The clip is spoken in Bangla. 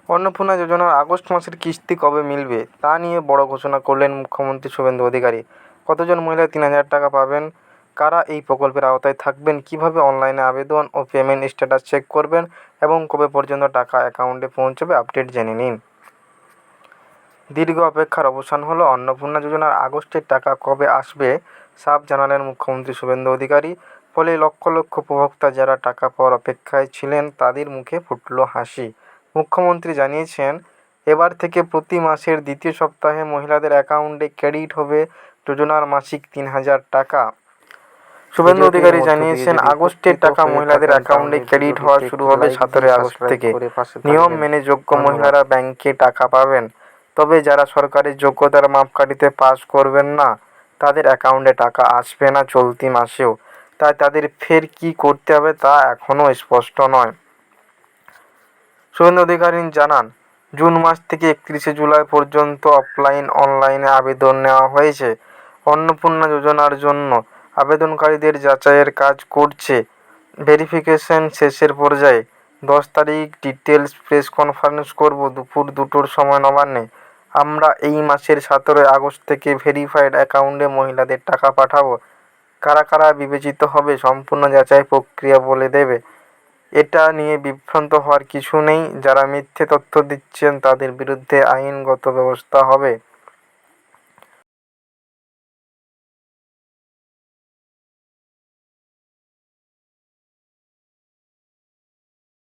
অন্নপূর্ণা যোজনার আগস্ট মাসের কিস্তি কবে মিলবে তা নিয়ে বড় ঘোষণা করলেন মুখ্যমন্ত্রী শুভেন্দু অধিকারী। কতজন মহিলা 3,000 টাকা পাবেন, কারা এই প্রকল্পের আওতায় থাকবেন, কিভাবে অনলাইনে আবেদন ও পেমেন্ট স্ট্যাটাস চেক করবেন এবং কবে পর্যন্ত টাকা অ্যাকাউন্টে পৌঁছবে আপডেট জেনে নিন। দীর্ঘ অপেক্ষার অবসান হলো। অন্নপূর্ণা যোজনার আগস্টের টাকা কবে আসবে সাফ জানালেন মুখ্যমন্ত্রী শুভেন্দু অধিকারী। ফলে লক্ষ লক্ষ উপভোক্তা যারা টাকা পাওয়ার অপেক্ষায় ছিলেন তাদের মুখে ফুটল হাসি। মুখ্যমন্ত্রী জানিয়েছেন, এবার থেকে প্রতি মাসের দ্বিতীয় সপ্তাহে মহিলাদের অ্যাকাউন্টে ক্রেডিট হবে যোজনার মাসিক 3,000 টাকা। শুভেন্দু অধিকারী জানিয়েছেন, আগস্টের টাকা মহিলাদের অ্যাকাউন্টে ক্রেডিট হওয়া শুরু হবে 17 আগস্ট থেকে। নিয়ম মেনে যোগ্য মহিলারা ব্যাংকে টাকা পাবেন। তবে যারা সরকারের যোগ্যতার মাপকাঠিতে পাস করবেন না তাদের অ্যাকাউন্টে টাকা আসবে না চলতি মাসেও। তাই তাদের ফের কী করতে হবে তা এখনও স্পষ্ট নয়। শুভেন্দু অধিকারী জানান, জুন মাস থেকে 31শে জুলাই পর্যন্ত অফলাইন অনলাইনে আবেদন নেওয়া হয়েছে। অন্নপূর্ণা যোজনার জন্য আবেদনকারীদের যাচাইয়ের কাজ করছে। ভেরিফিকেশন শেষের পর্যায়ে। 10 তারিখ ডিটেলস প্রেস কনফারেন্স করব দুপুর 2টোর সময় নবান্নে। আমরা এই মাসের 17 আগস্ট থেকে ভেরিফাইড অ্যাকাউন্টে মহিলাদের টাকা পাঠাবো। কারা কারা বিবেচিত হবে সম্পূর্ণ যাচাই প্রক্রিয়া বলে দেবে। এটা নিয়ে বিভ্রান্ত হওয়ার কিছু নেই। যারা মিথ্যে তথ্য দিচ্ছেন তাদের বিরুদ্ধে আইনগত ব্যবস্থা হবে।